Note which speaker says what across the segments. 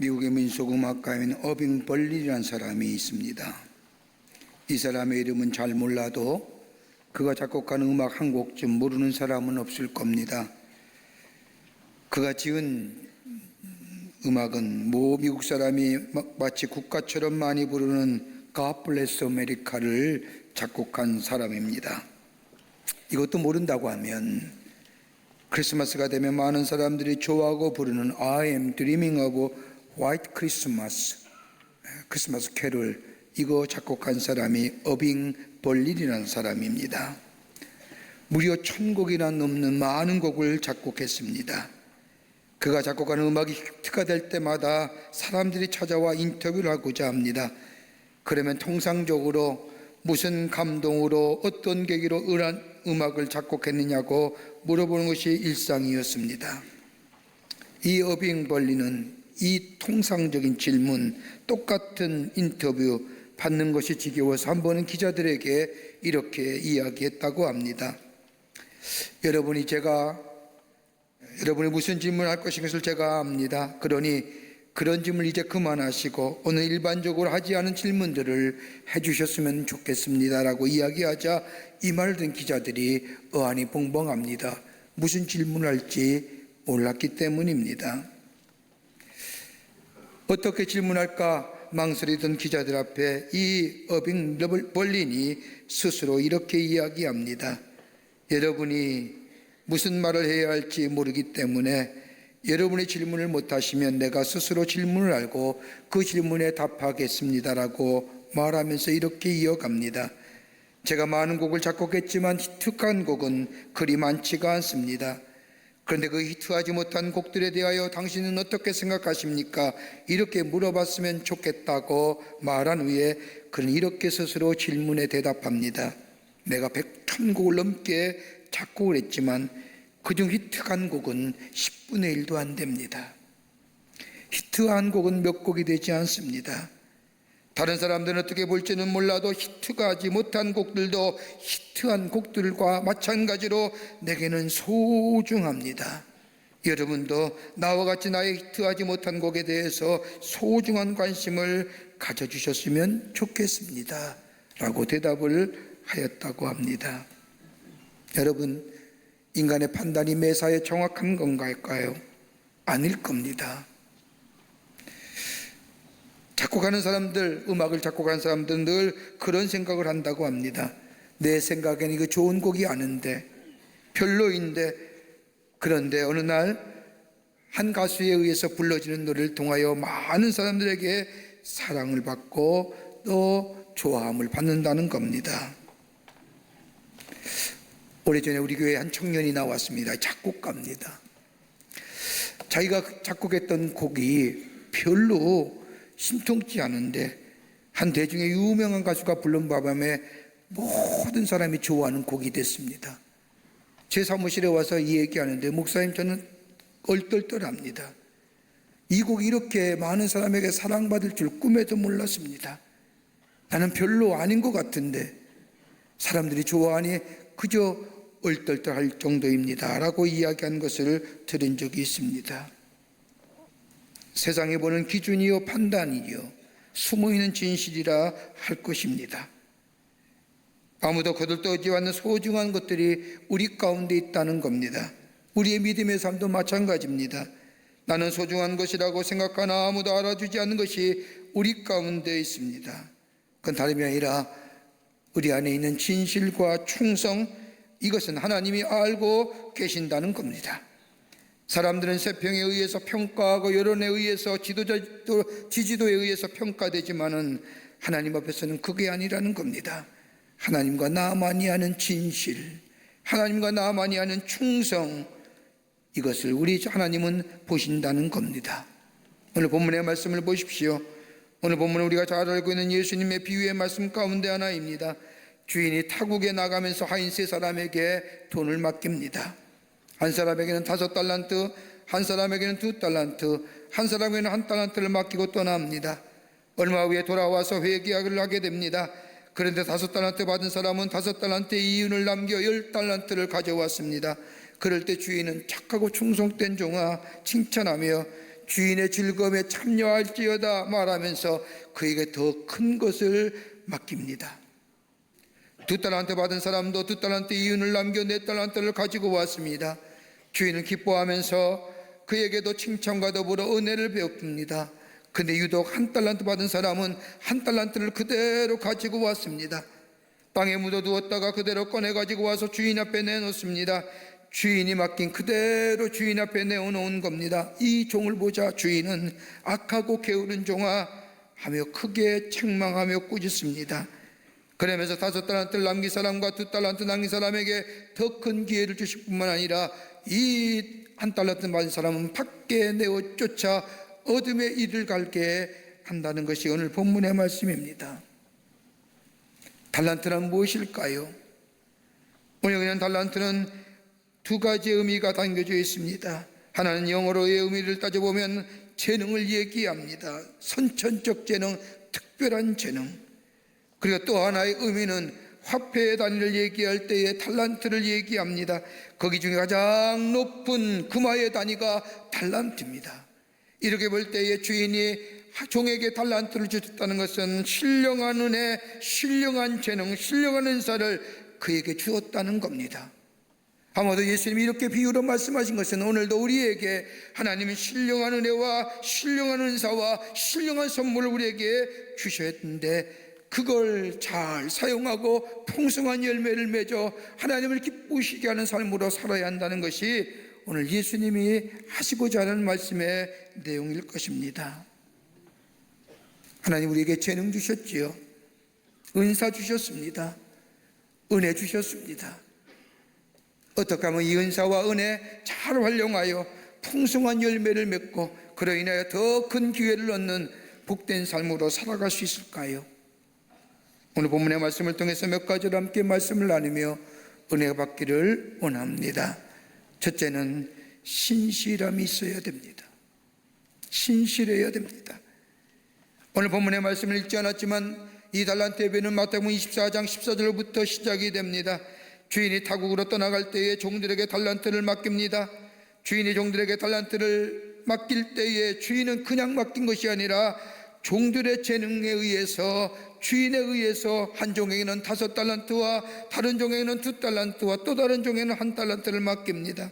Speaker 1: 미국의 민속음악가인 어빙 벌린이라는 사람이 있습니다. 이 사람의 이름은 잘 몰라도 그가 작곡하는 음악 한 곡쯤 모르는 사람은 없을 겁니다. 그가 지은 음악은 미국 사람이 마치 국가처럼 많이 부르는 God Bless America를 작곡한 사람입니다. 이것도 모른다고 하면 크리스마스가 되면 많은 사람들이 좋아하고 부르는 I am dreaming of White Christmas, 크리스마스 캐롤, 이거 작곡한 사람이 어빙 벌린이라는 사람입니다. 무려 1000곡이나 넘는 많은 곡을 작곡했습니다. 그가 작곡하는 음악이 히트가 될 때마다 사람들이 찾아와 인터뷰를 하고자 합니다. 그러면 통상적으로 무슨 감동으로 어떤 계기로 이러한 음악을 작곡했느냐고 물어보는 것이 일상이었습니다. 이 어빙 벌린은 이 통상적인 질문, 똑같은 인터뷰 받는 것이 지겨워서 한 번은 기자들에게 이렇게 이야기했다고 합니다. 여러분이 무슨 질문을 할 것인 것을 제가 압니다. 그러니 그런 질문을 이제 그만하시고 오늘 일반적으로 하지 않은 질문들을 해주셨으면 좋겠습니다 라고 이야기하자 이 말을 듣는 기자들이 어안이 벙벙합니다. 무슨 질문을 할지 몰랐기 때문입니다. 어떻게 질문할까 망설이던 기자들 앞에 이 어빙 벌린이 스스로 이렇게 이야기합니다. 여러분이 무슨 말을 해야 할지 모르기 때문에 여러분의 질문을 못하시면 내가 스스로 질문을 알고 그 질문에 답하겠습니다라고 말하면서 이렇게 이어갑니다. 제가 많은 곡을 작곡했지만 히트한 곡은 그리 많지가 않습니다. 그런데 그 히트하지 못한 곡들에 대하여 당신은 어떻게 생각하십니까? 이렇게 물어봤으면 좋겠다고 말한 후에 그는 이렇게 스스로 질문에 대답합니다. 내가 1000곡을 넘게 작곡을 했지만 그중 히트한 곡은 10분의 1도 안 됩니다. 히트한 곡은 몇 곡이 되지 않습니다. 다른 사람들은 어떻게 볼지는 몰라도 히트가 하지 못한 곡들도 히트한 곡들과 마찬가지로 내게는 소중합니다. 여러분도 나와 같이 나의 히트하지 못한 곡에 대해서 소중한 관심을 가져주셨으면 좋겠습니다 라고 대답을 하였다고 합니다. 여러분, 인간의 판단이 매사에 정확한 건가요? 아닐 겁니다. 작곡하는 사람들, 음악을 작곡하는 사람들은 늘 그런 생각을 한다고 합니다. 내 생각에는 이거 좋은 곡이 아닌데, 별로인데, 그런데 어느 날 한 가수에 의해서 불러지는 노래를 통하여 많은 사람들에게 사랑을 받고 또 좋아함을 받는다는 겁니다. 오래전에 우리 교회에 한 청년이 나왔습니다. 작곡가입니다. 자기가 작곡했던 곡이 별로 신통치 않은데 한 대중의 유명한 가수가 부른 바람에 모든 사람이 좋아하는 곡이 됐습니다. 제 사무실에 와서 이 얘기하는데 목사님 저는 얼떨떨합니다. 이 곡이 이렇게 많은 사람에게 사랑받을 줄 꿈에도 몰랐습니다. 나는 별로 아닌 것 같은데 사람들이 좋아하니 그저 얼떨떨할 정도입니다 라고 이야기한 것을 들은 적이 있습니다. 세상에 보는 기준이요 판단이요 숨어있는 진실이라 할 것입니다. 아무도 거들떠오지 않는 소중한 것들이 우리 가운데 있다는 겁니다. 우리의 믿음의 삶도 마찬가지입니다. 나는 소중한 것이라고 생각하나 아무도 알아주지 않는 것이 우리 가운데 있습니다. 그건 다름이 아니라 우리 안에 있는 진실과 충성, 이것은 하나님이 알고 계신다는 겁니다. 사람들은 세평에 의해서 평가하고 여론에 의해서 지지도에 의해서 평가되지만은 하나님 앞에서는 그게 아니라는 겁니다. 하나님과 나만이 아는 진실, 하나님과 나만이 아는 충성, 이것을 우리 하나님은 보신다는 겁니다. 오늘 본문의 말씀을 보십시오. 오늘 본문은 우리가 잘 알고 있는 예수님의 비유의 말씀 가운데 하나입니다. 주인이 타국에 나가면서 하인 세 사람에게 돈을 맡깁니다. 한 사람에게는 5달란트, 한 사람에게는 2달란트, 한 사람에게는 1달란트를 맡기고 떠납니다. 얼마 후에 돌아와서 회계약을 하게 됩니다. 그런데 5달란트 받은 사람은 5달란트의 이윤을 남겨 10달란트를 가져왔습니다. 그럴 때 주인은 착하고 충성된 종아 칭찬하며 주인의 즐거움에 참여할지어다 말하면서 그에게 더 큰 것을 맡깁니다. 2달란트 받은 사람도 2달란트 이윤을 남겨 4달란트를 가지고 왔습니다. 주인은 기뻐하면서 그에게도 칭찬과 더불어 은혜를 베옵니다. 근데 유독 1달란트 받은 사람은 1달란트를 그대로 가지고 왔습니다. 땅에 묻어두었다가 그대로 꺼내가지고 와서 주인 앞에 내놓습니다. 주인이 맡긴 그대로 주인 앞에 내어놓은 겁니다. 이 종을 보자 주인은 악하고 게으른 종아 하며 크게 책망하며 꾸짖습니다. 그러면서 5달란트를 남긴 사람과 2달란트 남긴 사람에게 더 큰 기회를 주실 뿐만 아니라 이 1달란트 받은 사람은 밖에 내어 쫓아 어둠의 이를 갈게 한다는 것이 오늘 본문의 말씀입니다. 달란트란 무엇일까요? 오늘 그냥 달란트는 2가지 의미가 담겨져 있습니다. 하나는 영어로의 의미를 따져보면 재능을 얘기합니다. 선천적 재능, 특별한 재능. 그리고 또 하나의 의미는 화폐의 단위를 얘기할 때에 달란트를 얘기합니다. 거기 중에 가장 높은 금화의 단위가 달란트입니다. 이렇게 볼 때에 주인이 종에게 달란트를 주셨다는 것은 신령한 은혜, 신령한 재능, 신령한 은사를 그에게 주었다는 겁니다. 아마도 예수님이 이렇게 비유로 말씀하신 것은 오늘도 우리에게 하나님이 신령한 은혜와 신령한 은사와 신령한 선물을 우리에게 주셨는데 그걸 잘 사용하고 풍성한 열매를 맺어 하나님을 기쁘시게 하는 삶으로 살아야 한다는 것이 오늘 예수님이 하시고자 하는 말씀의 내용일 것입니다. 하나님 우리에게 재능 주셨지요. 은사 주셨습니다. 은혜 주셨습니다. 어떻게 하면 이 은사와 은혜 잘 활용하여 풍성한 열매를 맺고 그로 인하여 더 큰 기회를 얻는 복된 삶으로 살아갈 수 있을까요? 오늘 본문의 말씀을 통해서 몇 가지로 함께 말씀을 나누며 은혜 받기를 원합니다. 첫째는 신실함이 있어야 됩니다. 신실해야 됩니다. 오늘 본문의 말씀을 읽지 않았지만 이 달란트 예배는 마태복음 24장 14절부터 시작이 됩니다. 주인이 타국으로 떠나갈 때에 종들에게 달란트를 맡깁니다. 주인이 종들에게 달란트를 맡길 때에 주인은 그냥 맡긴 것이 아니라 종들의 재능에 의해서 주인에 의해서 한 종에게는 5달란트와 다른 종에게는 2달란트와 또 다른 종에게는 1달란트를 맡깁니다.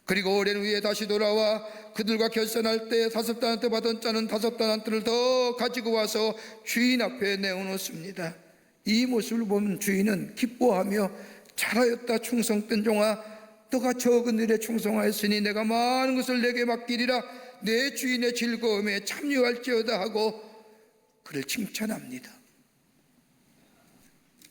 Speaker 1: 그리고 오랜 후에 다시 돌아와 그들과 결산할 때 5달란트 받은 자는 5달란트를 더 가지고 와서 주인 앞에 내어놓습니다. 이 모습을 보면 주인은 기뻐하며 잘하였다 충성된 종아, 너가 적은 일에 충성하였으니 내가 많은 것을 내게 맡기리라. 내 주인의 즐거움에 참여할지어다 하고 그를 칭찬합니다.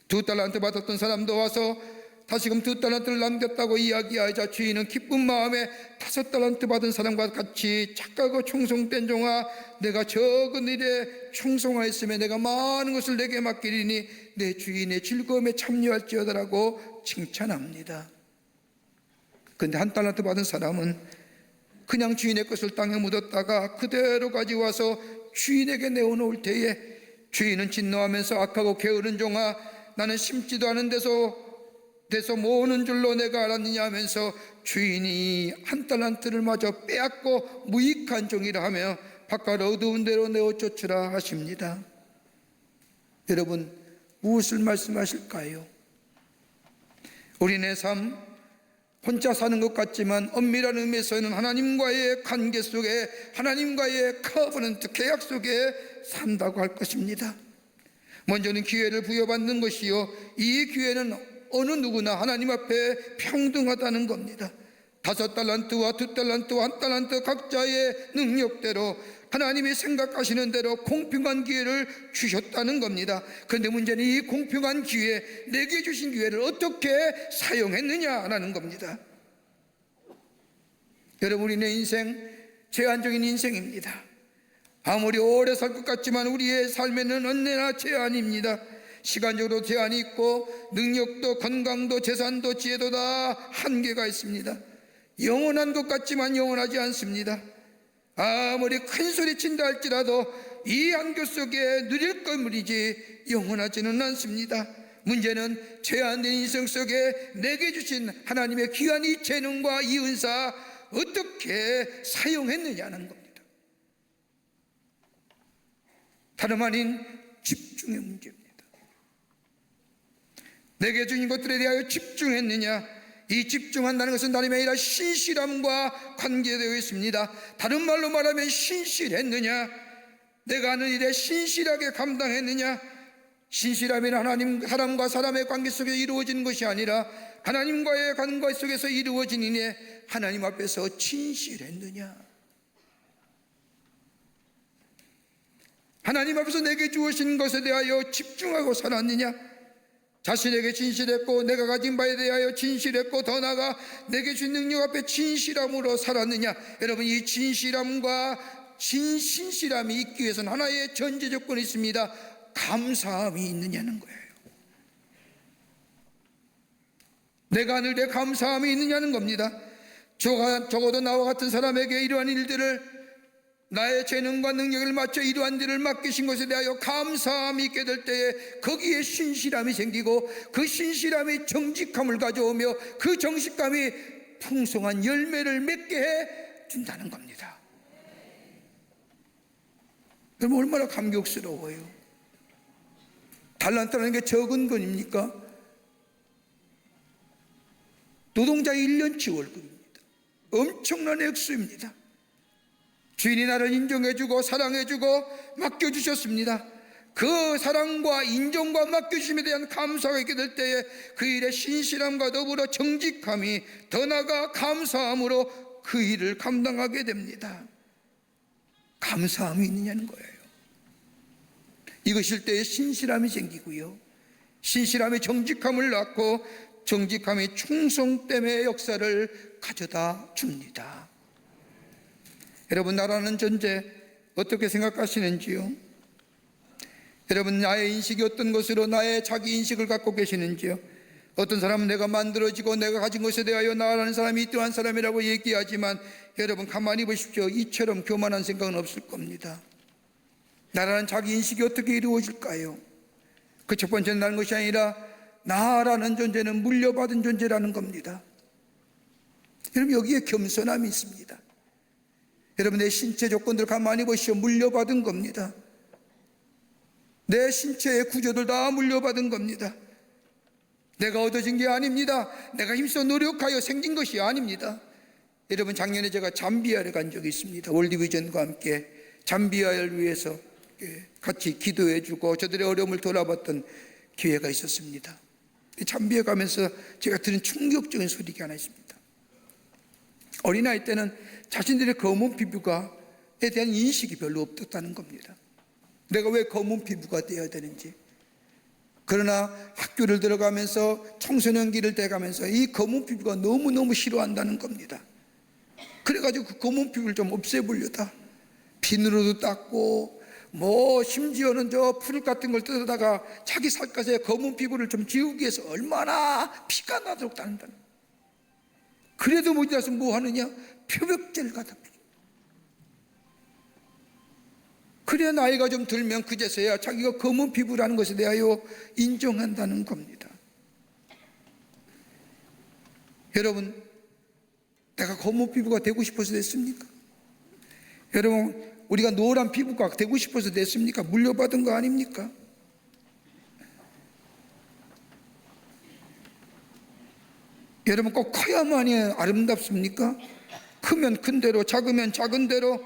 Speaker 1: 2달란트 받았던 사람도 와서 다시금 2달란트를 남겼다고 이야기하자 주인은 기쁜 마음에 5달란트 받은 사람과 같이 착하고 충성된 종아, 내가 적은 일에 충성하였으면 내가 많은 것을 내게 맡기리니 내 주인의 즐거움에 참여할지어다라고 칭찬합니다. 그런데 1달란트 받은 사람은 그냥 주인의 것을 땅에 묻었다가 그대로 가지고 와서 주인에게 내어놓을 때에 주인은 진노하면서 악하고 게으른 종아, 나는 심지도 않은 데서 모으는 줄로 내가 알았느냐 하면서 주인이 1달란트를 마저 빼앗고 무익한 종이라 하며 바깥 어두운 데로 내어 쫓으라 하십니다. 여러분, 무엇을 말씀하실까요? 우리네 삶 혼자 사는 것 같지만 엄밀한 의미에서는 하나님과의 관계 속에, 하나님과의 커버넌트 계약 속에 산다고 할 것입니다. 먼저는 기회를 부여받는 것이요, 이 기회는 어느 누구나 하나님 앞에 평등하다는 겁니다. 5달란트와 2달란트와 1달란트 각자의 능력대로 하나님이 생각하시는 대로 공평한 기회를 주셨다는 겁니다. 그런데 문제는 이 공평한 기회, 내게 주신 기회를 어떻게 사용했느냐라는 겁니다. 여러분, 우리의 인생 제한적인 인생입니다. 아무리 오래 살 것 같지만 우리의 삶에는 언제나 제한입니다. 시간적으로 제한이 있고 능력도 건강도 재산도 지혜도 다 한계가 있습니다. 영원한 것 같지만 영원하지 않습니다. 아무리 큰 소리 친다 할지라도 이 안교 속에 누릴 것물이지 영원하지는 않습니다. 문제는 제한된 인생 속에 내게 주신 하나님의 귀한 이 재능과 이 은사 어떻게 사용했느냐는 겁니다. 다름 아닌 집중의 문제입니다. 내게 주신 것들에 대하여 집중했느냐? 이 집중한다는 것은 다름이 아니라 신실함과 관계되어 있습니다. 다른 말로 말하면 신실했느냐? 내가 하는 일에 신실하게 감당했느냐? 신실함이란 사람과 사람의 관계 속에서 이루어지는 것이 아니라 하나님과의 관계 속에서 이루어진 일에 하나님 앞에서 진실했느냐? 하나님 앞에서 내게 주어진 것에 대하여 집중하고 살았느냐? 자신에게 진실했고 내가 가진 바에 대하여 진실했고 더 나아가 내게 주신 능력 앞에 진실함으로 살았느냐? 여러분, 이 진실함과 신실함이 있기 위해서는 하나의 전제 조건이 있습니다. 감사함이 있느냐는 거예요. 내가 하는 일에 감사함이 있느냐는 겁니다. 적어도 나와 같은 사람에게 이러한 일들을, 나의 재능과 능력을 맞춰 이러한 일을 맡기신 것에 대하여 감사함이 있게 될 때에 거기에 신실함이 생기고 그 신실함이 정직함을 가져오며 그 정직함이 풍성한 열매를 맺게 해준다는 겁니다. 여러분, 얼마나 감격스러워요. 달란트라는 게 적은 건입니까? 노동자의 1년치 월급입니다. 엄청난 액수입니다. 주인이 나를 인정해주고 사랑해주고 맡겨주셨습니다. 그 사랑과 인정과 맡겨주심에 대한 감사가 있게 될 때에 그 일의 신실함과 더불어 정직함이 더 나아가 감사함으로 그 일을 감당하게 됩니다. 감사함이 있느냐는 거예요. 이것일 때에 신실함이 생기고요, 신실함이 정직함을 낳고 정직함이 충성됨의 역사를 가져다 줍니다. 여러분, 나라는 존재 어떻게 생각하시는지요? 여러분, 나의 인식이 어떤 것으로 나의 자기 인식을 갖고 계시는지요? 어떤 사람은 내가 만들어지고 내가 가진 것에 대하여 나라는 사람이 이떠한 사람이라고 얘기하지만 여러분, 가만히 보십시오. 이처럼 교만한 생각은 없을 겁니다. 나라는 자기 인식이 어떻게 이루어질까요? 그 첫 번째는 다른 것이 아니라 나라는 존재는 물려받은 존재라는 겁니다. 여러분, 여기에 겸손함이 있습니다. 여러분, 내 신체 조건들 가만히 보시오. 물려받은 겁니다. 내 신체의 구조들 다 물려받은 겁니다. 내가 얻어진 게 아닙니다. 내가 힘써 노력하여 생긴 것이 아닙니다. 여러분, 작년에 제가 잠비아를 간 적이 있습니다. 월드비전과 함께 잠비아를 위해서 같이 기도해주고 저들의 어려움을 돌아봤던 기회가 있었습니다. 잠비아 가면서 제가 들은 충격적인 소리가 하나 있습니다. 어린아이 때는 자신들의 검은 피부가에 대한 인식이 별로 없었다는 겁니다. 내가 왜 검은 피부가 되어야 되는지. 그러나 학교를 들어가면서 청소년기를 돼가면서 이 검은 피부가 너무너무 싫어한다는 겁니다. 그래가지고 그 검은 피부를 좀 없애보려다 비누로도 닦고 심지어는 저 풀 같은 걸 뜯어다가 자기 살갗에 검은 피부를 좀 지우기 위해서 얼마나 피가 나도록 다닌다는 거예요. 그래도 모자라서 뭐 하느냐? 표백제를 갖다 피워. 그래야 나이가 좀 들면 그제서야 자기가 검은 피부라는 것에 대하여 인정한다는 겁니다. 여러분, 내가 검은 피부가 되고 싶어서 됐습니까? 여러분, 우리가 노란 피부가 되고 싶어서 됐습니까? 물려받은 거 아닙니까? 여러분, 꼭 커야만이 아름답습니까? 크면 큰 대로, 작으면 작은 대로,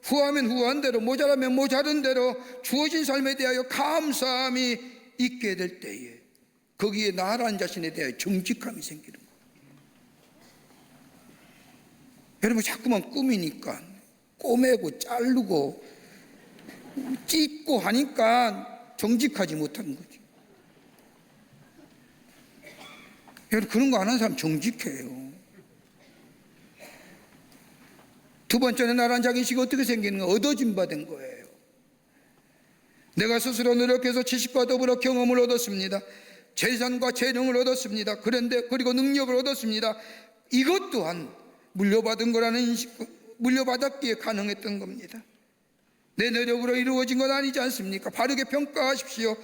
Speaker 1: 후하면 후한 대로, 모자라면 모자른 대로 주어진 삶에 대하여 감사함이 있게 될 때에 거기에 나라는 자신에 대하여 정직함이 생기는 거예요. 여러분, 자꾸만 꾸미니까 꼬매고 자르고 찢고 하니까 정직하지 못하는 거죠. 여러분, 그런 거 안 하는 사람 정직해요. 두 번째는 나라는 자기인식이 어떻게 생기는 거예요? 얻어진 바 된 거예요. 내가 스스로 노력해서 지식과 더불어 경험을 얻었습니다. 재산과 재능을 얻었습니다. 그리고 능력을 얻었습니다. 이것 또한 물려받은 거라는 인식, 물려받았기에 가능했던 겁니다. 내 노력으로 이루어진 건 아니지 않습니까? 바르게 평가하십시오.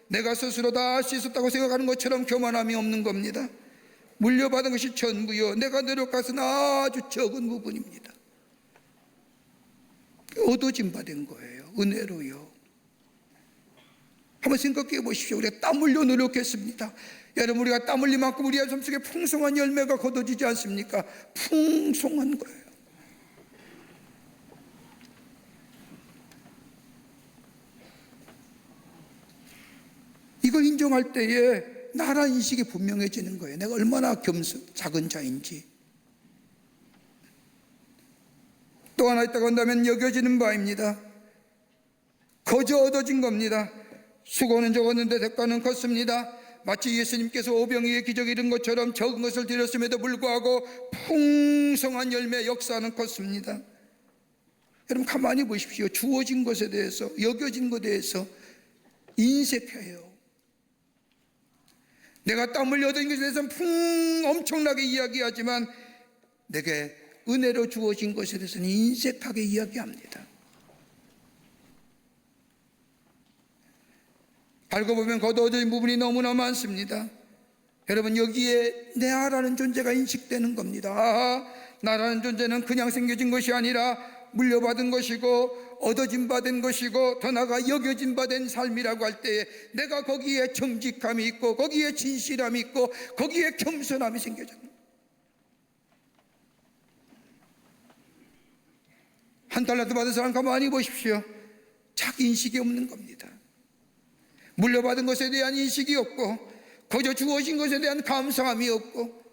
Speaker 1: 내가 스스로 다 할 수 있었다고 생각하는 것처럼 교만함이 없는 겁니다. 물려받은 것이 전부요, 내가 노력해서는 아주 적은 부분입니다. 얻어진 바 된 거예요. 은혜로요. 한번 생각해 보십시오. 우리가 땀 흘려 노력했습니다. 여러분, 우리가 땀 흘린 만큼 우리의 삶 속에 풍성한 열매가 거둬지지 않습니까? 풍성한 거예요. 이걸 인정할 때에 나라 인식이 분명해지는 거예요. 내가 얼마나 작은 자인지. 또 하나 있다고 한다면 여겨지는 바입니다. 거저 얻어진 겁니다. 수고는 적었는데 대가는 컸습니다. 마치 예수님께서 오병이의 기적이 이룬 것처럼 적은 것을 드렸음에도 불구하고 풍성한 열매 역사는 컸습니다. 여러분, 가만히 보십시오. 주어진 것에 대해서, 여겨진 것에 대해서 인색해요. 내가 땀을 얻은 것에 대해서는 엄청나게 이야기하지만 내게 은혜로 주어진 것에 대해서는 인색하게 이야기합니다. 알고 보면 거둬진 부분이 너무나 많습니다. 여러분, 여기에 나라는 존재가 인식되는 겁니다. 아, 나라는 존재는 그냥 생겨진 것이 아니라 물려받은 것이고 얻어진 바 된 것이고 더 나아가 여겨진 바 된 삶이라고 할 때에 내가 거기에 정직함이 있고 거기에 진실함이 있고 거기에 겸손함이 생겨져요. 한 달란트 받은 사람 가만히 보십시오. 자기 인식이 없는 겁니다. 물려받은 것에 대한 인식이 없고 거저 주어진 것에 대한 감사함이 없고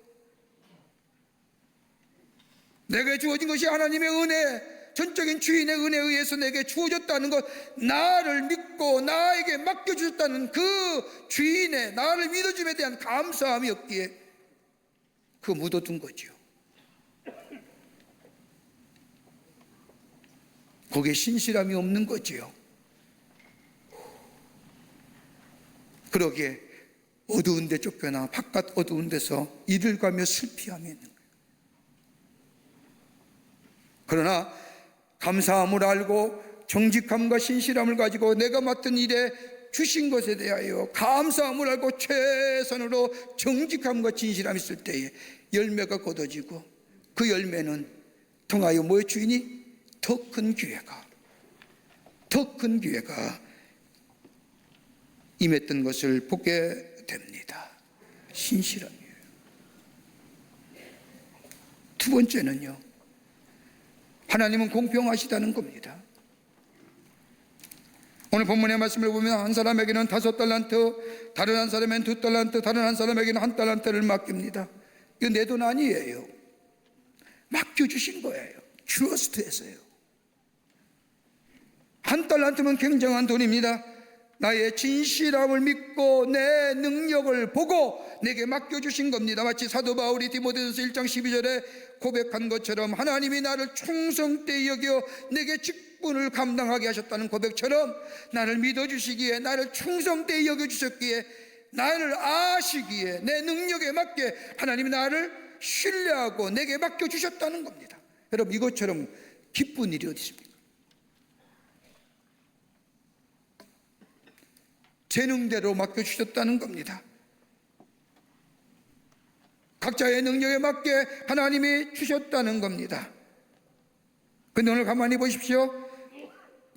Speaker 1: 내게 주어진 것이 하나님의 은혜, 전적인 주인의 은혜에 의해서 내게 주어졌다는 것, 나를 믿고 나에게 맡겨주셨다는 그 주인의 나를 믿어줌에 대한 감사함이 없기에 그 묻어둔 거죠. 거기에 신실함이 없는 거지요. 그러기에 어두운 데 쫓겨나 바깥 어두운 데서 이를 가며 슬피함이 있는 거예요. 그러나 감사함을 알고 정직함과 신실함을 가지고 내가 맡은 일에 주신 것에 대하여 감사함을 알고 최선으로 정직함과 진실함이 있을 때에 열매가 거둬지고 그 열매는 통하여 뭐의 주인이 더 큰 기회가 임했던 것을 보게 됩니다. 신실함이에요. 두 번째는요, 하나님은 공평하시다는 겁니다. 오늘 본문의 말씀을 보면 한 사람에게는 5달란트, 다른 한 사람에게는 2달란트, 다른 한 사람에게는 1달란트를 맡깁니다. 이거 내 돈 아니에요. 맡겨주신 거예요. 트러스트에서요. 1달란트면 굉장한 돈입니다. 나의 진실함을 믿고 내 능력을 보고 내게 맡겨주신 겁니다. 마치 사도 바울이 디모데전서 1장 12절에 고백한 것처럼 하나님이 나를 충성되이 여겨 내게 직분을 감당하게 하셨다는 고백처럼 나를 믿어주시기에, 나를 충성되이 여겨주셨기에, 나를 아시기에 내 능력에 맞게 하나님이 나를 신뢰하고 내게 맡겨주셨다는 겁니다. 여러분, 이것처럼 기쁜 일이 어디 있습니까? 재능대로 맡겨주셨다는 겁니다. 각자의 능력에 맞게 하나님이 주셨다는 겁니다. 근데 오늘 가만히 보십시오.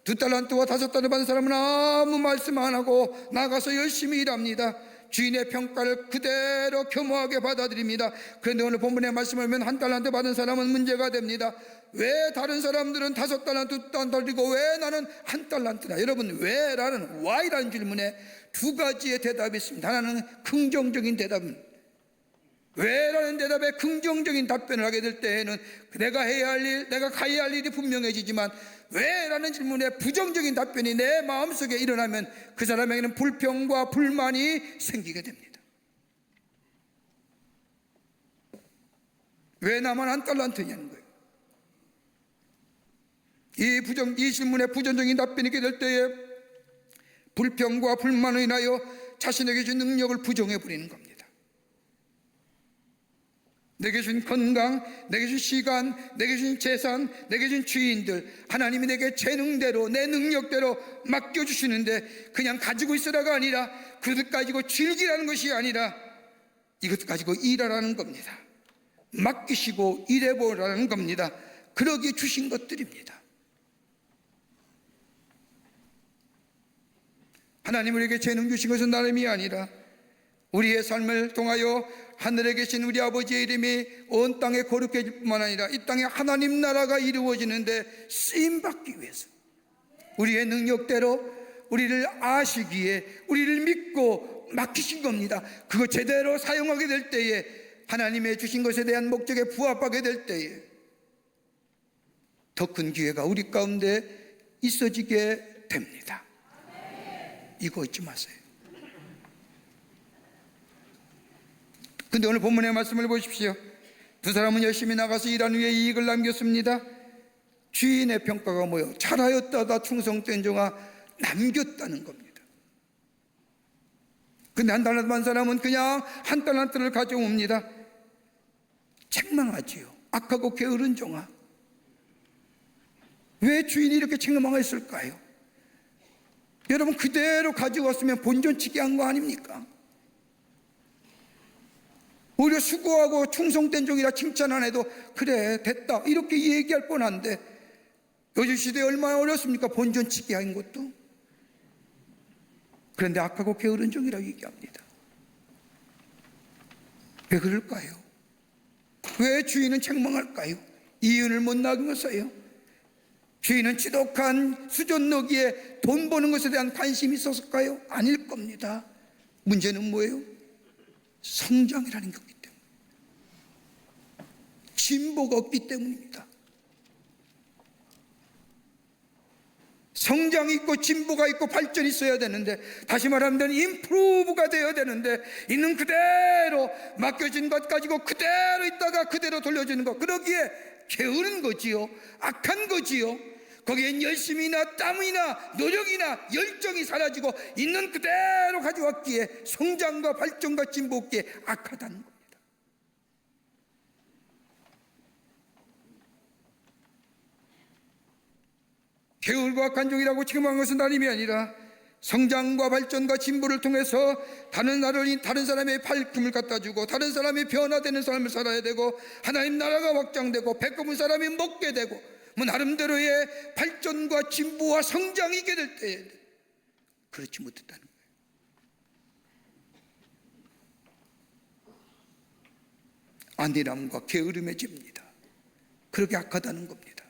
Speaker 1: 2달란트와 5달란트 받은 사람은 아무 말씀 안 하고 나가서 열심히 일합니다. 주인의 평가를 그대로 겸허하게 받아들입니다. 그런데 오늘 본문의 말씀을 보면 1달란트 받은 사람은 문제가 됩니다. 왜 다른 사람들은 5달란트, 2달란트고 왜 나는 1달란트나? 여러분, 왜라는 why라는 질문에 두 가지의 대답이 있습니다. 하나는 긍정적인 대답은, 왜라는 대답에 긍정적인 답변을 하게 될 때에는 내가 해야 할 일, 내가 가야 할 일이 분명해지지만 왜라는 질문에 부정적인 답변이 내 마음속에 일어나면 그 사람에게는 불평과 불만이 생기게 됩니다. 왜 나만 1달란트냐는 거예요. 이 질문에 부정적인 답변이 있게 될 때에 불평과 불만으로 인하여 자신에게 준 능력을 부정해버리는 겁니다. 내게 준 건강, 내게 준 시간, 내게 준 재산, 내게 준 주인들, 하나님이 내게 재능대로 내 능력대로 맡겨주시는데 그냥 가지고 있으라가 아니라 그것 가지고 즐기라는 것이 아니라 이것 가지고 일하라는 겁니다. 맡기시고 일해보라는 겁니다. 그러기에 주신 것들입니다. 하나님 우리에게 재능 주신 것은 나름이 아니라 우리의 삶을 통하여 하늘에 계신 우리 아버지의 이름이 온 땅에 거룩해질 뿐만 아니라 이 땅에 하나님 나라가 이루어지는데 쓰임받기 위해서 우리의 능력대로 우리를 아시기에 우리를 믿고 맡기신 겁니다. 그거 제대로 사용하게 될 때에 하나님의 주신 것에 대한 목적에 부합하게 될 때에 더 큰 기회가 우리 가운데 있어지게 됩니다. 이거 잊지 마세요. 근데 오늘 본문의 말씀을 보십시오. 두 사람은 열심히 나가서 일한 후에 이익을 남겼습니다. 주인의 평가가 뭐예요? 잘하였다다 충성된 종아, 남겼다는 겁니다. 근데 한 달란트 반 사람은 그냥 한 달란트를 가져옵니다. 책망하지요. 악하고 게으른 종아, 왜 주인이 이렇게 책망했을까요? 여러분, 그대로 가져왔으면 본전치기 한 거 아닙니까? 오히려 수고하고 충성된 종이라 칭찬 안 해도 그래 됐다 이렇게 얘기할 뻔한데, 요즘 시대에 얼마나 어렵습니까? 본전치기 한 것도. 그런데 악하고 게으른 종이라고 얘기합니다. 왜 그럴까요? 왜 주인은 책망할까요? 이윤을 못 나누어서요. 주인은 지독한 수존노기에 돈 버는 것에 대한 관심이 있었을까요? 아닐 겁니다. 문제는 뭐예요? 성장이라는 게 없기 때문에, 진보가 없기 때문입니다. 성장이 있고 진보가 있고 발전이 있어야 되는데, 다시 말하면 임프루브가 되어야 되는데, 있는 그대로 맡겨진 것 가지고 그대로 있다가 그대로 돌려주는 것, 그러기에 게으른 거지요. 악한 거지요. 거기엔 열심이나 땀이나 노력이나 열정이 사라지고 있는 그대로 가져왔기에 성장과 발전과 진보 없기에 악하다는 겁니다. 게으르고 악한 종이라고 책망한 것은 다름이 아니라 성장과 발전과 진보를 통해서 다른 사람의 발품을 갖다 주고 다른 사람이 변화되는 삶을 살아야 되고 하나님 나라가 확장되고 배꼽은 사람이 먹게 되고 뭐 나름대로의 발전과 진보와 성장이 있게 될 때에 그렇지 못했다는 거예요. 안일함과 게으름의 죄입니다. 그렇게 악하다는 겁니다.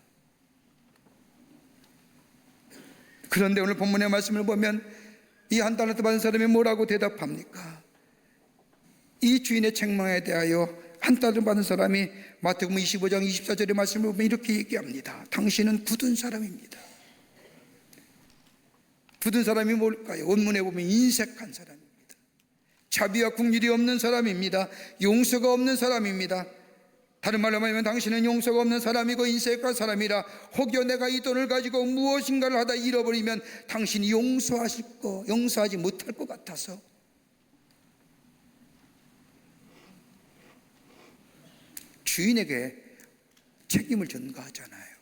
Speaker 1: 그런데 오늘 본문의 말씀을 보면 이 한 달란트 받은 사람이 뭐라고 대답합니까? 이 주인의 책망에 대하여 한 달란트 받은 사람이 마태복음 25장 24절의 말씀을 보면 이렇게 얘기합니다. 당신은 굳은 사람입니다. 굳은 사람이 뭘까요? 원문에 보면 인색한 사람입니다. 자비와 긍휼이 없는 사람입니다. 용서가 없는 사람입니다. 다른 말로 하면 당신은 용서가 없는 사람이고 인색한 사람이라, 혹여 내가 이 돈을 가지고 무엇인가를 하다 잃어버리면 당신이 용서하지 못할 것 같아서. 주인에게 책임을 전가하잖아요.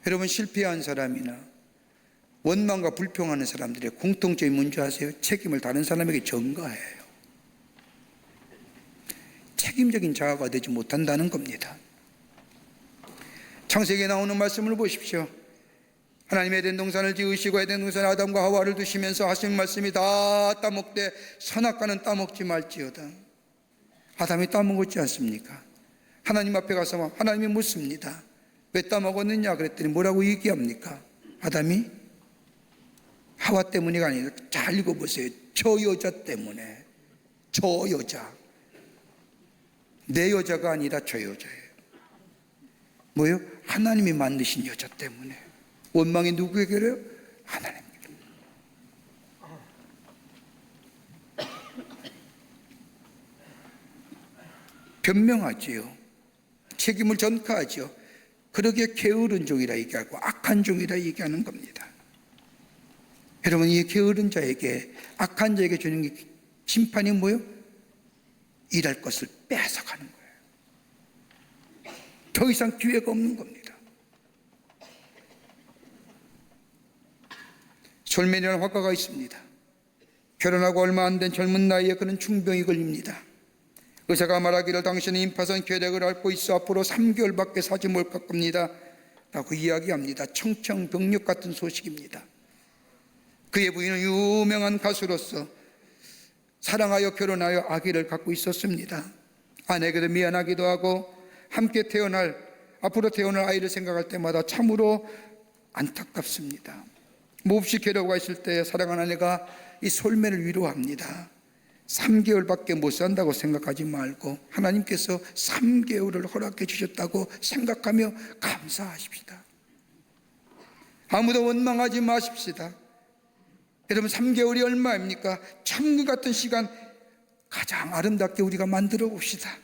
Speaker 1: 여러분, 실패한 사람이나 원망과 불평하는 사람들의 공통점이 뭔지 아세요? 책임을 다른 사람에게 전가해요. 책임적인 자아가 되지 못한다는 겁니다. 창세기에 나오는 말씀을 보십시오. 하나님의 에덴 동산을 지으시고 에덴 동산에 아담과 하와를 두시면서 하신 말씀이 다 따먹되 선악과는 따먹지 말지어다. 아담이 따먹었지 않습니까? 하나님 앞에 가서 하나님이 묻습니다. 왜 따먹었느냐 그랬더니 뭐라고 얘기합니까? 아담이 하와 때문이가 아니라, 잘 읽어보세요. 저 여자 때문에. 저 여자, 내 여자가 아니라 저 여자예요. 뭐예요? 하나님이 만드신 여자 때문에. 원망이 누구에게요? 하나님께. 변명하지요. 책임을 전가하지요. 그러기에 게으른 종이라 얘기하고 악한 종이라 얘기하는 겁니다. 여러분, 이 게으른 자에게, 악한 자에게 주는 심판이 뭐예요? 일할 것을 뺏어가는 거예요. 더 이상 기회가 없는 겁니다. 솔맨이라는 화가가 있습니다. 결혼하고 얼마 안 된 젊은 나이에 그는 중병이 걸립니다. 의사가 말하기를 당신은 임파선 궤력을 앓고 있어 앞으로 3개월밖에 사지 못할 겁니다 라고 이야기합니다. 청천벽력 같은 소식입니다. 그의 부인은 유명한 가수로서 사랑하여 결혼하여 아기를 갖고 있었습니다. 아내에게도 미안하기도 하고 함께 앞으로 태어날 아이를 생각할 때마다 참으로 안타깝습니다. 몹시 괴로워가 있을 때 사랑하는 아내가 이 솔매를 위로합니다. 3개월밖에 못 산다고 생각하지 말고 하나님께서 3개월을 허락해 주셨다고 생각하며 감사하십시다. 아무도 원망하지 마십시다. 여러분, 3개월이 얼마입니까? 천국 같은 시간 가장 아름답게 우리가 만들어 봅시다.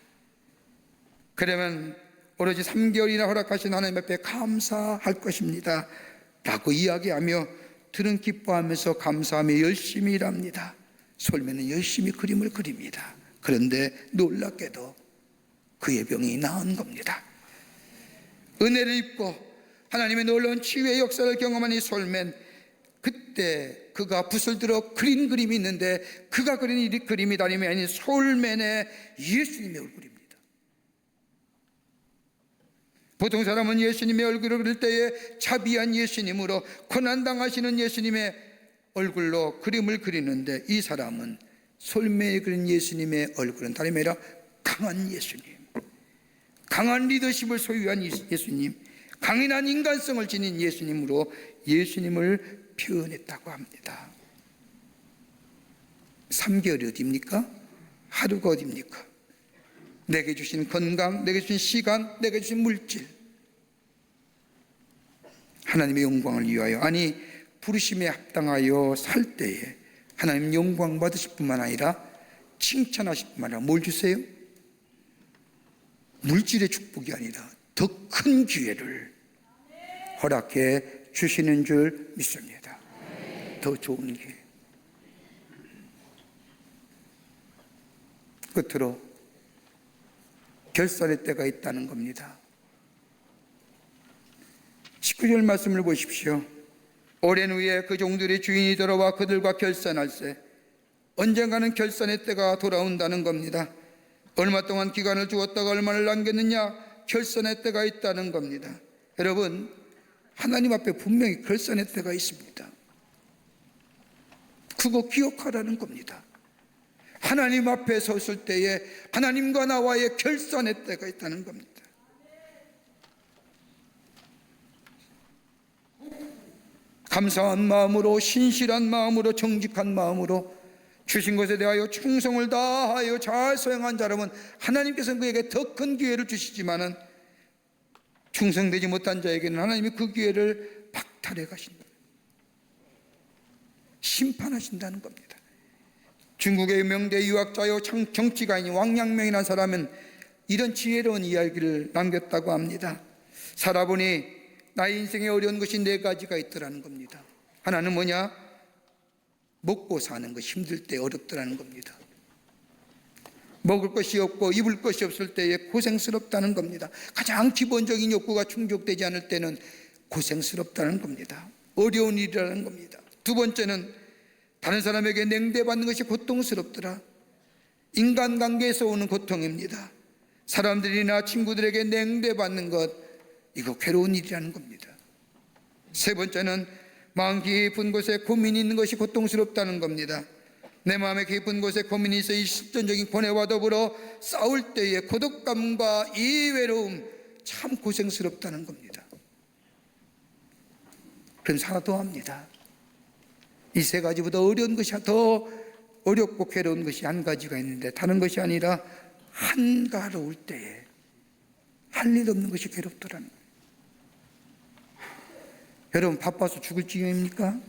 Speaker 1: 그러면 오로지 3개월이나 허락하신 하나님 앞에 감사할 것입니다 라고 이야기하며 들은 기뻐하면서 감사하며 열심히 일합니다. 솔매는 열심히 그림을 그립니다. 그런데 놀랍게도 그의 병이 나은 겁니다. 은혜를 입고 하나님의 놀라운 치유의 역사를 경험한 이 솔맨, 그때 그가 붓을 들어 그린 그림이 있는데 그가 그린 이 그림이 다름이 아닌 솔맨의 예수님의 얼굴입니다. 보통 사람은 예수님의 얼굴을 그릴 때에 자비한 예수님으로 고난당하시는 예수님의 얼굴로 그림을 그리는데, 이 사람은 솔매에 그린 예수님의 얼굴은 다름이 아니라 강한 예수님, 강한 리더십을 소유한 예수님, 강인한 인간성을 지닌 예수님으로 예수님을 표현했다고 합니다. 3개월이 어디입니까? 하루가 어디입니까? 내게 주신 건강, 내게 주신 시간, 내게 주신 물질, 하나님의 영광을 위하여, 아니 부르심에 합당하여 살 때에 하나님 영광 받으실 뿐만 아니라 칭찬하실 뿐만 아니라 뭘 주세요? 물질의 축복이 아니라 더 큰 기회를 허락해 주시는 줄 믿습니다. 더 좋은 기회. 끝으로 결산의 때가 있다는 겁니다. 19절 말씀을 보십시오. 오랜 후에 그 종들의 주인이 돌아와 그들과 결산할세. 언젠가는 결산의 때가 돌아온다는 겁니다. 얼마 동안 기간을 주었다가 얼마를 남겼느냐, 결산의 때가 있다는 겁니다. 여러분, 하나님 앞에 분명히 결산의 때가 있습니다. 그거 기억하라는 겁니다. 하나님 앞에 섰을 때에 하나님과 나와의 결산의 때가 있다는 겁니다. 감사한 마음으로, 신실한 마음으로, 정직한 마음으로 주신 것에 대하여 충성을 다하여 잘 수행한 자라면 하나님께서는 그에게 더 큰 기회를 주시지만은, 충성되지 못한 자에게는 하나님이 그 기회를 박탈해 가신다, 심판하신다는 겁니다. 중국의 명대 유학자요 정치가인 왕양명이라는 사람은 이런 지혜로운 이야기를 남겼다고 합니다. 살아보니 나의 인생에 어려운 것이 4가지가 있더라는 겁니다. 하나는 뭐냐? 먹고 사는 것 힘들 때 어렵더라는 겁니다. 먹을 것이 없고 입을 것이 없을 때에 고생스럽다는 겁니다. 가장 기본적인 욕구가 충족되지 않을 때는 고생스럽다는 겁니다. 어려운 일이라는 겁니다. 2번째는 다른 사람에게 냉대받는 것이 고통스럽더라. 인간관계에서 오는 고통입니다. 사람들이나 친구들에게 냉대받는 것, 이거 괴로운 일이라는 겁니다. 3번째는 마음 깊은 곳에 고민이 있는 것이 고통스럽다는 겁니다. 내 마음의 깊은 곳에 고민이 있어 이 실존적인 고뇌와 더불어 싸울 때의 고독감과 이 외로움, 참 고생스럽다는 겁니다. 그럼 살아도 합니다. 이 3가지보다 어려운 것이, 더 어렵고 괴로운 것이 1가지가 있는데, 다른 것이 아니라 한가로울 때에 할 일 없는 것이 괴롭더라는 거예요. 여러분, 바빠서 죽을 지경입니까?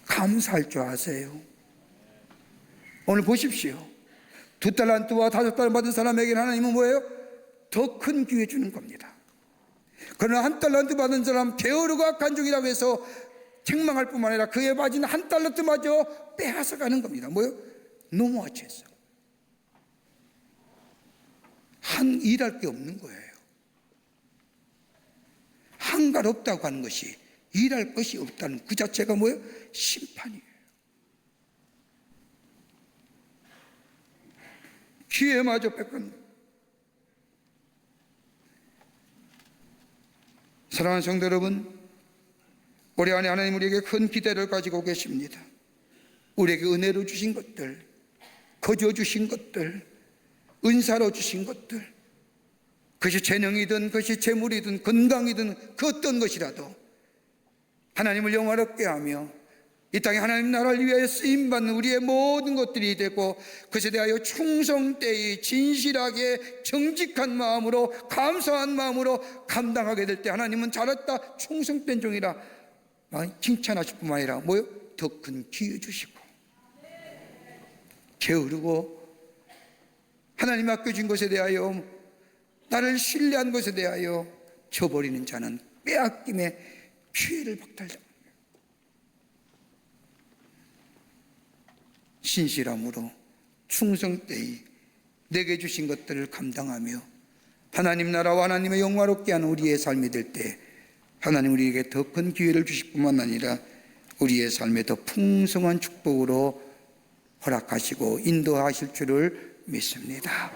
Speaker 1: 감사할 줄 아세요. 오늘 보십시오. 2달란트와 5달란트 받은 사람에게는 하나님은 뭐예요? 더 큰 기회 주는 겁니다. 그러나 1달란트 받은 사람 게으르고 간종이라고 해서 책망할 뿐만 아니라 그에 빠진 1달란트마저 빼앗아 가는 겁니다. 뭐요? 노무아치에서 일할 게 없는 거예요. 한가롭다고 하는 것이, 일할 것이 없다는 그 자체가 뭐예요? 심판이에요. 기회마저 뺏겼네. 사랑하는 성도 여러분, 올해 안에 하나님 우리에게 큰 기대를 가지고 계십니다. 우리에게 은혜로 주신 것들, 거저 주신 것들, 은사로 주신 것들, 그것이 재능이든 그것이 재물이든 건강이든 그 어떤 것이라도 하나님을 영화롭게 하며 이 땅에 하나님 나라를 위하여 쓰임받는 우리의 모든 것들이 되고, 그것에 대하여 충성되이 진실하게 정직한 마음으로 감사한 마음으로 감당하게 될 때 하나님은 잘했다 충성된 종이라 칭찬하실 뿐만 아니라 더 큰 기회 주시고 게으르고 하나님 맡겨준 것에 대하여 나를 신뢰한 것에 대하여 저버리는 자는 빼앗김에 피해를 박탈자. 신실함으로 충성되이 내게 주신 것들을 감당하며 하나님 나라와 하나님의 영화롭게 하는 우리의 삶이 될 때 하나님 우리에게 더 큰 기회를 주실 뿐만 아니라 우리의 삶에 더 풍성한 축복으로 허락하시고 인도하실 줄을 믿습니다.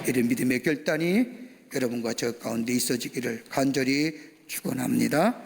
Speaker 1: 이런 믿음의 결단이 여러분과 저 가운데 있어지기를 간절히 축원합니다.